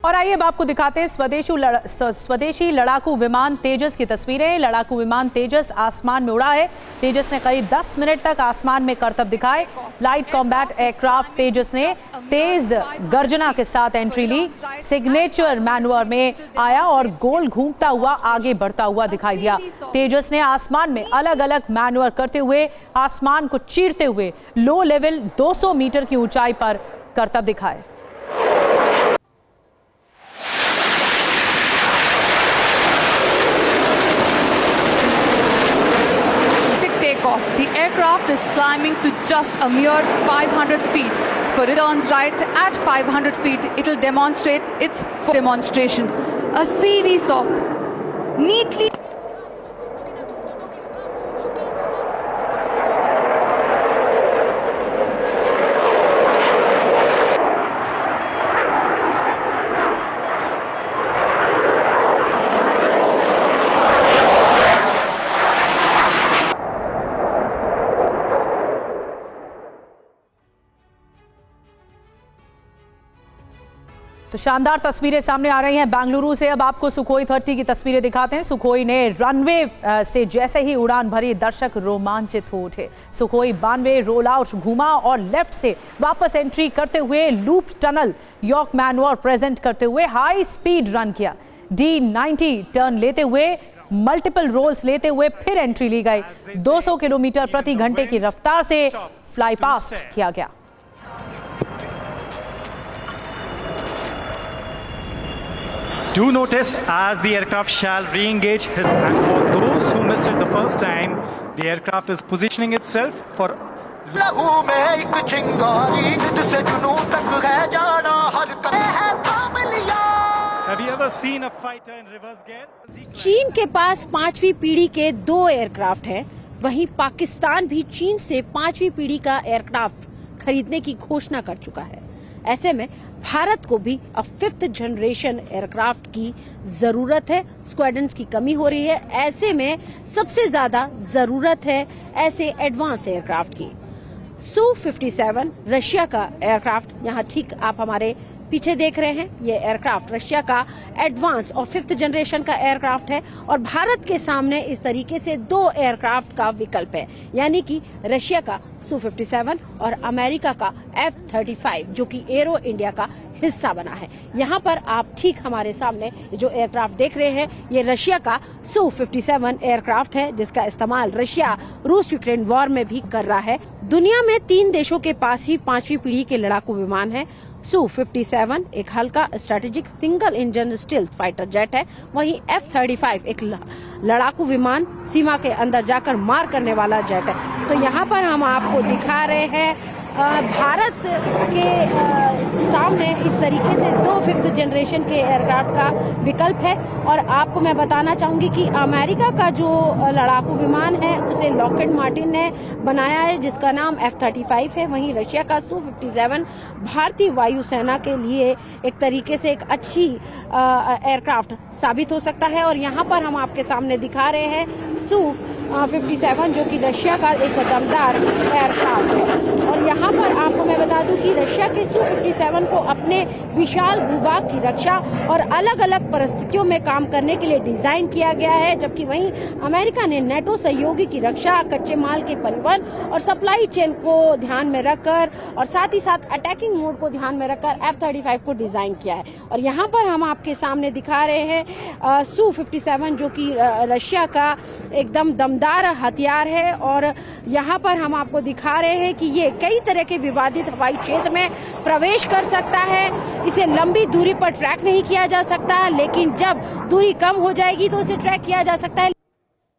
और आइए अब आपको दिखाते हैं स्वदेशी लड़ाकू विमान तेजस की तस्वीरें। लड़ाकू विमान तेजस आसमान में उड़ा है। तेजस ने करीब 10 मिनट तक आसमान में करतब दिखाए। लाइट कॉम्बैट एयरक्राफ्ट तेजस ने तेज गर्जना के साथ एंट्री ली, सिग्नेचर मैन्यूवर में आया और गोल घूमता हुआ आगे बढ़ता हुआ दिखाई दिया। तेजस ने आसमान में अलग अलग मैन्यूवर करते हुए आसमान को चीरते हुए लो लेवल 200 मीटर की ऊंचाई पर करतब दिखाए। The aircraft is climbing to just a mere 500 feet. For it turns right at 500 feet, it will demonstrate its full demonstration. A series of neatly तो शानदार तस्वीरें सामने आ रही हैं बेंगलुरु से। अब आपको सुखोई 30 की तस्वीरें दिखाते हैं। सुखोई ने रनवे से जैसे ही उड़ान भरी, दर्शक रोमांचित हो उठे। सुखोई 92 रोल आउट घुमा और लेफ्ट से वापस एंट्री करते हुए loop tunnel York manoeuvre present करते हुए हाई स्पीड रन किया। D90 टर्न लेते हुए मल्टीपल रोल्स लेते हुए फिर एंट्री ली गई। 200 किलोमीटर प्रति घंटे की रफ्तार से फ्लाई पास्ट किया गया। Do notice as the aircraft shall re-engage his, and for those who missed it the first time, the aircraft is positioning itself for. Have you ever seen a fighter in reverse gear? चीन के पास 5वीं पीढ़ी के 2 aircraft हैं, वहीं पाकिस्तान भी चीन से 5वीं पीढ़ी का एयरक्राफ्ट खरीदने की घोषणा कर चुका है। ऐसे में भारत को भी अब 5th जनरेशन एयरक्राफ्ट की जरूरत है। स्क्वाड्रन्स की कमी हो रही है, ऐसे में सबसे ज्यादा जरूरत है ऐसे एडवांस एयरक्राफ्ट की। Su-57 रशिया का एयरक्राफ्ट, यहाँ ठीक आप हमारे पीछे देख रहे हैं, ये एयरक्राफ्ट रशिया का एडवांस और 5th जनरेशन का एयरक्राफ्ट है और भारत के सामने इस तरीके से 2 एयरक्राफ्ट का विकल्प है, यानी कि रशिया का Su-57 और अमेरिका का F-35 जो कि एरो इंडिया का हिस्सा बना है। यहाँ पर आप ठीक हमारे सामने जो एयरक्राफ्ट देख रहे हैं, ये रशिया का Su-57 एयरक्राफ्ट है जिसका इस्तेमाल रशिया रूस यूक्रेन वॉर में भी कर रहा है। दुनिया में 3 देशों के पास ही 5वीं पीढ़ी के लड़ाकू विमान है। Su-57 एक हल्का strategic single engine stealth fighter jet है, वहीं F-35 एक लड़ाकू विमान, सीमा के अंदर जाकर मार करने वाला जेट है। तो यहाँ पर हम आपको दिखा रहे हैं भारत के सामने इस तरीके से 2 5th जनरेशन के एयरक्राफ्ट का विकल्प है। और आपको मैं बताना चाहूंगी कि अमेरिका का जो लड़ाकू विमान है उसे लॉकहीड मार्टिन ने बनाया है, जिसका नाम F-35 है। वहीं रशिया का Su-57 भारतीय वायुसेना के लिए एक तरीके से एक अच्छी एयरक्राफ्ट साबित हो सकता है। और यहाँ पर हम आपके सामने दिखा रहे हैं Su-57 जो कि रशिया का एक दमदार एयरक्राफ्ट है। और यहाँ पर आपको मैं बता दूं कि रशिया के Su-57 को अपने विशाल भूभाग की रक्षा और अलग अलग परिस्थितियों में काम करने के लिए डिजाइन किया गया है, जबकि वहीं अमेरिका ने नेटो सहयोगी की रक्षा, कच्चे माल के परिवहन और सप्लाई चेन को ध्यान में रखकर और साथ ही साथ अटैकिंग मोड को ध्यान में रखकर F-35 को डिजाइन किया है। और यहाँ पर हम आपके सामने दिखा रहे हैं Su-57 जो कि रशिया का एकदम दमदार हथियार है। और यहाँ पर हम आपको दिखा रहे हैं कि ये कई तरह के विवादित हवाई क्षेत्र में प्रवेश कर सकता है। इसे लंबी दूरी पर ट्रैक नहीं किया जा सकता, लेकिन जब दूरी कम हो जाएगी तो इसे ट्रैक किया जा सकता है।